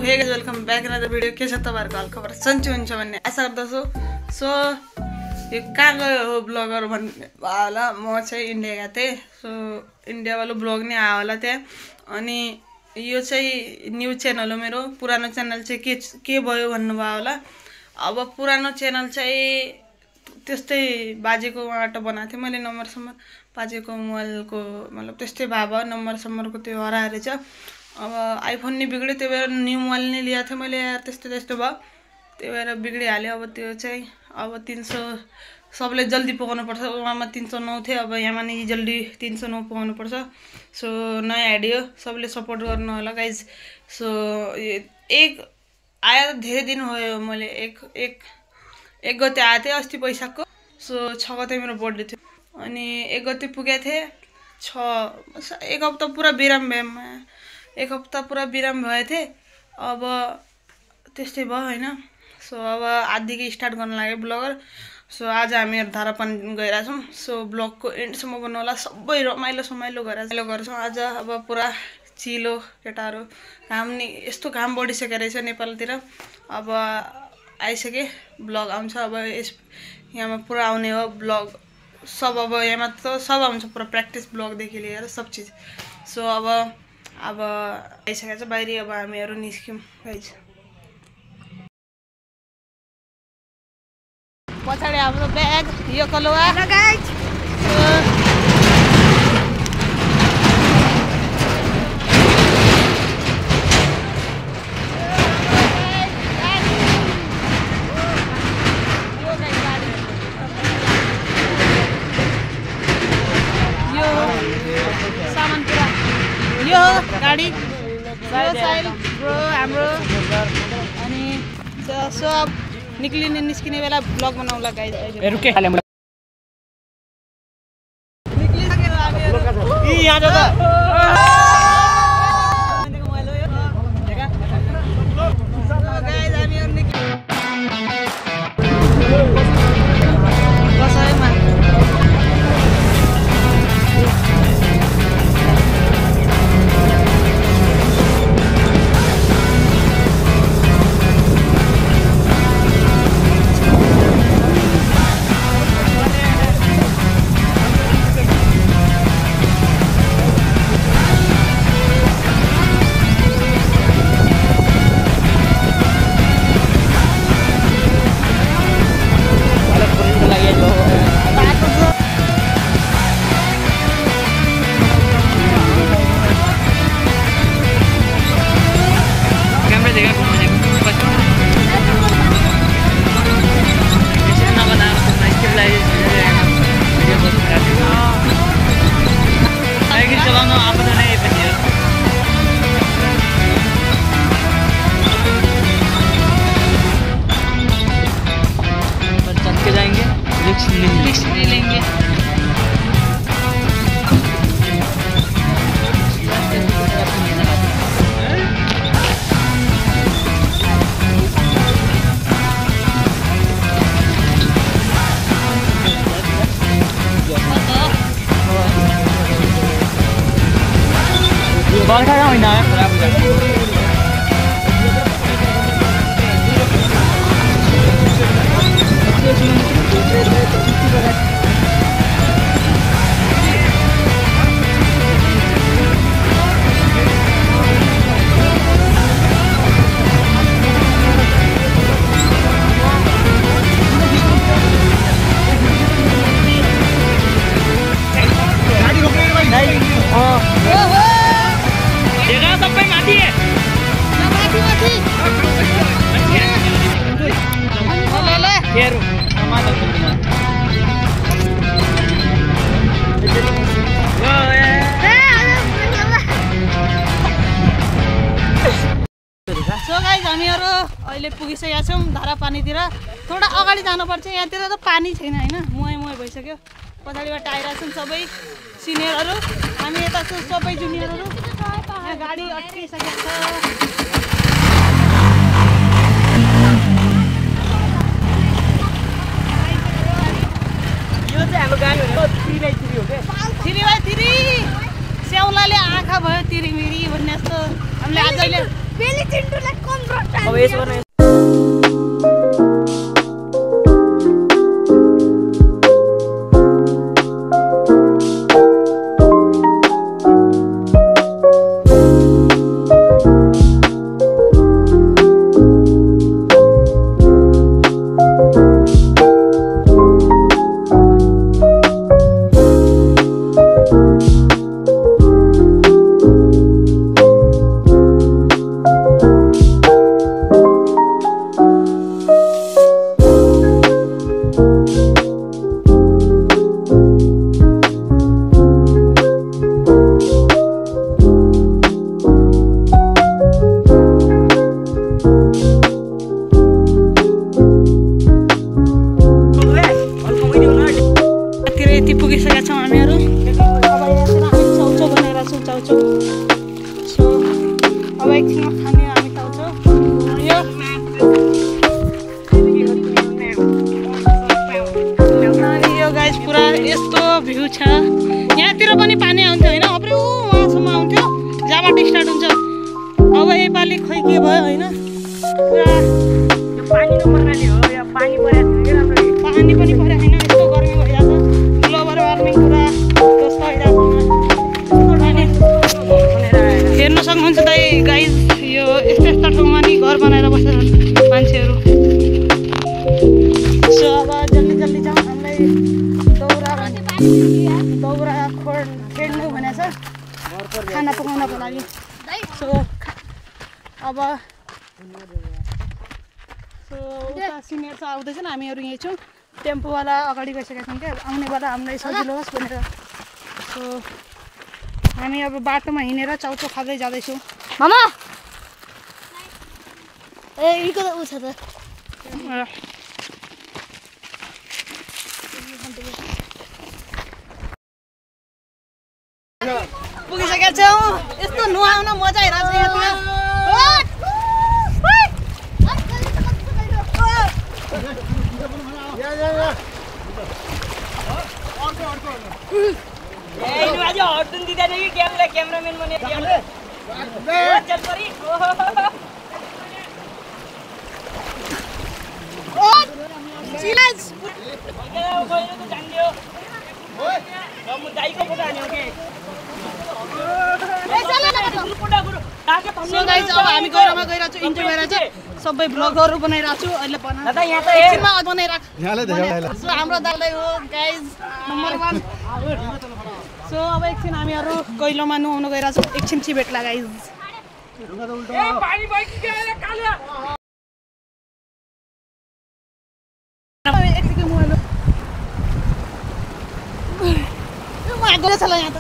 Hey guys welcome back in the video. के छ तपाईहरुको हालखबर सन्चै हुन्छ भन्ने आशा गर्दछु। सो यो कहाँ गयो हो ब्लगर भन्ने होला। म चाहिँ इन्डिया गएको थिएँ। सो इन्डिया वाला ब्लग नै आयो होला त्यहाँ। अनि यो चाहिँ न्यू च्यानल हो मेरो। पुरानो च्यानल चाहिँ के भयो भन्नुभयो होला। अब पुरानो च्यानल चाहिँ त्यस्तै बाजेकोबाट बनाएको थिएँ मैले। नम्बर बाजेको मोबाइलको मतलब त्यस्तै भए नम्बरको त्यो हराएर छ। अब आइफोन नै बिग्ड्यो, त्यही भएर न्यू मोबाइल नै ल्याएको थिएँ मैले। यार त्यस्तो भयो, त्यही भएर बिग्डिहाल्यो। अब त्यो चाहिँ अब 300 सबले जल्दी पुगाउनु पर्छ। उहाँमा 309 थियो, अब यहाँमा नि जल्दी 309 पुगाउनु पर्छ। सो नयाँ आइडिया, सबले सपोर्ट गर्नु होला गाइज। सो एक आयो धेरै दिन भयो। मैले एक गते आएको थिएँ अस्ति वैशाखको। सो 6 गते मेरो बर्थडे थियो अनि 1 गते पुगेको थिएँ। एक हप्ता पुरा बिराम भए थिएँ। अब त्यस्तै भयो होइन। सो अब आजदेखि स्टार्ट गर्न लाग्यो ब्लगर। सो आज हामीहरू धारापानी गइरहेछौँ। सो ब्लगको एन्डसम्म गर्नु होला। सबै रमाइलो गर्छौँ आज। अब पुरा चिलो केटाहरू। घाम नि यस्तो घाम बढिसकेको रहेछ नेपालतिर। अब आइसके ब्लग आउँछ। अब यहाँमा पुरा आउने हो ब्लग सब। अब यहाँमा त सब आउँछ पुरा, प्र्याक्टिस ब्लगदेखि लिएर सब चिज। सो अब आइसकेको छ बाहिरी। अब हामीहरू निस्क्यौँ गाइज। पछाडि हाम्रो ब्याग यो कलुवा गाइज। यो गाडी साइल ब्रो हाम्रो। अनि सो अब निस्किने बेला ब्लग बनाउला गाइज। हामीहरू अहिले पुगिसकेका छौँ धारापानीतिर। थोडा अगाडि जानुपर्छ, यहाँतिर त पानी छैन होइन, मुहाइ भइसक्यो। पछाडिबाट आइरहेको छौँ सबै सिनियरहरू, हामी यता छौँ सबै जुनियरहरू। यहाँ गाडी अट्किसकेको छ। यो चाहिँ हाम्रो गाडी हो 3x3 हो के 3x3 स्याउलाले आँखा भयो तिरिमिरी भन्ने जस्तो हामीले आजले बेली चिन्टुलाई कम भ्रष्ट अब यसो गर्ने पुगिसकेका छौँ हामीहरू। अब यहाँतिर हामी चाउचाउ बनाएर छौँ चाउचाउ। सो अब एकछिनमा खाने हामी चाउचाउ। यो गाइस पुरा यस्तो भ्यू छ। यहाँतिर पनि पानी आउँथ्यो होइन अब्रे वहाँसम्म आउँथ्यो जहाँबाट स्टार्ट हुन्छ। अब यसपालि खै के भयो होइन पुरा पानी नपर्नाले हो या पानी परेको थियो राम्रो पानी पनि परेको छैन यस्तो गर्मी भइरहेको छ। ग्लोबल वार्मिङ पुरा कस्तो भइरहेको छ हेर्न सक्नुहुन्छ त गाइज यो यस्तो यस्तो ठाउँमा नि घर बनाएर बसेछन् मान्छेहरू। सो अब जल्दी जल्दी जाउँ हामीलाई दौरा खेड्नु भनेको छ खाना पकाउनको लागि। सो अब उता सिनियर आउँदैछन् हामीहरू यहीँ छौँ। टेम्पोवाला अगाडि गइसकेका छौँ क्या आउनेवाला हामीलाई सजिलो होस् भनेर। सो हामी अब बाटोमा हिँडेर चाउचाउ खाँदै जाँदैछौँ। मामा ए इको त उ छ त पुगिसकेका छौँ। यस्तो नुहाउन मजा आइरहेको छ यहाँतिर। आज हट्नु दिँदैन कि क्यामेराम्यान बने चल परी अब हामी गहिरोमा गइरहेको छु इन्जोय गरिरहेको छु सबै ब्लगहरू बनाइरहेको छु अहिले एकछिनमा बनाइरहेको सो हाम्रो दालै हो गाइज नम्बर 1। सो अब एकछिन हामीहरू गहिरोमा नुहाउनु गइरहेको छौँ एकछिन पछि भेट्ला गाइज। यहाँ त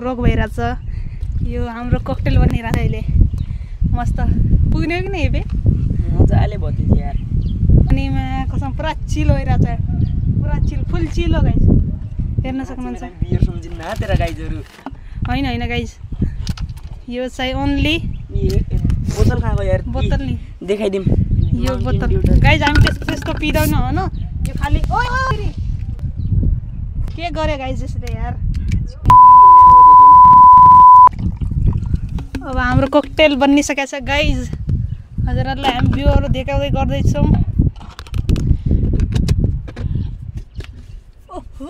रोक भइरहेछ। यो हाम्रो ककटेल बनिरहेछ अहिले मस्त पुग्ने हो कि नहीं बे मजाले भयो यार। अनि कसम पुरा चिल भइरहेछ पुरा चिल फुल चिल हो गाइज हेर्न सक्नुहुन्छ। बियर सम्झिन्न तेरा गाइजहरु हैन हैन गाइज यो चाहिँ ओन्ली बोतल खाएको यार बोतल नि देखाइदिम यो बोतल गाइज हामी त्यस्तो पिदैनौँ हैन। यो यो खाली के गरे गाइज यसले यार। अब हाम्रो कोकटेल बनिसकेको छ गाइज। हजुरहरूलाई हामी भ्यूहरू देखाउँदै गर्दैछौँ। ओहो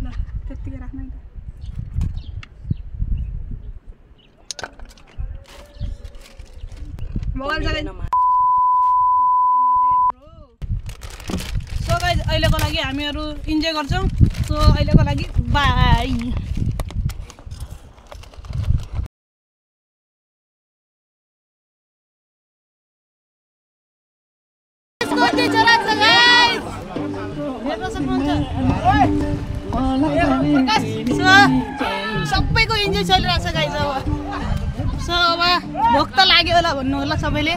ल त्यतिकै राख्नु नि त। मोबाइल सो गाइज अहिलेको लागि हामीहरू इन्जोय गर्छौँ। सो अहिलेको लागि बाई। सबैको इन्जोय चलिरहेको छ गाइज। अब सो अब भोक त लाग्यो होला भन्नु होला सबैले।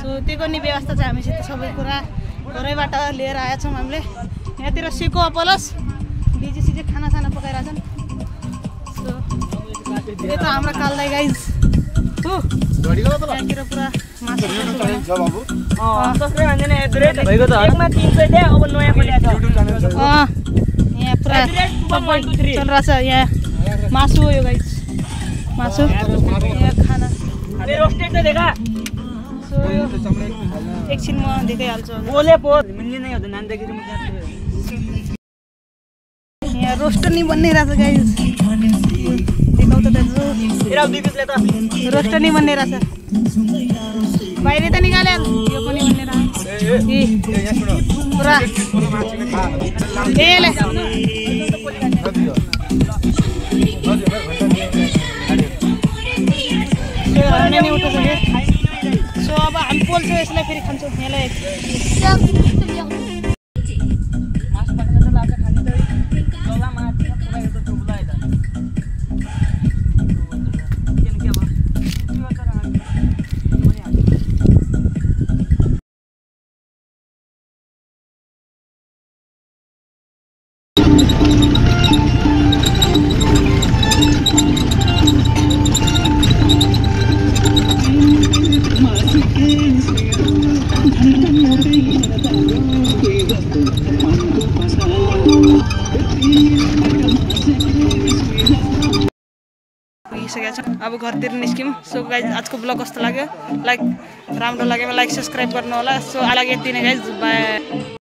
सो त्यो नि व्यवस्था छ हामीसित सबै कुरा घरैबाट लिएर आएछौँ हामीले। यहाँतिर सिको अपलस डिजिसिजे खानासाना पकाइरहेछन्। सो यो त हाम्रो काल्दै गाइज हो। यहाँतिर पुरा मासु यहाँ पुरा चलिरहेछ। यहाँ मासु हो यो गाइज। मासु यहाँ खाना एकछिन म देखाइहाल्छु। यहाँ रोस्ट नि बनिरहेछ गाइज। देखाउ त दाजु रोस्ट नि बनिरहेछ। बाहिर त निकाल्यो यो पनि बनिरहेछ पुरा। ए सो अब हामी पोल्छौँ यसलाई फेरि खान्छौँ यसलाई। अब घरतिर निस्क्यौँ। सो गाइज आजको ब्लग कस्तो लाग्यो, राम्रो लाग्यो लाइक सब्सक्राइब गर्नु होला। सो आज यति नै गाइज, बाई।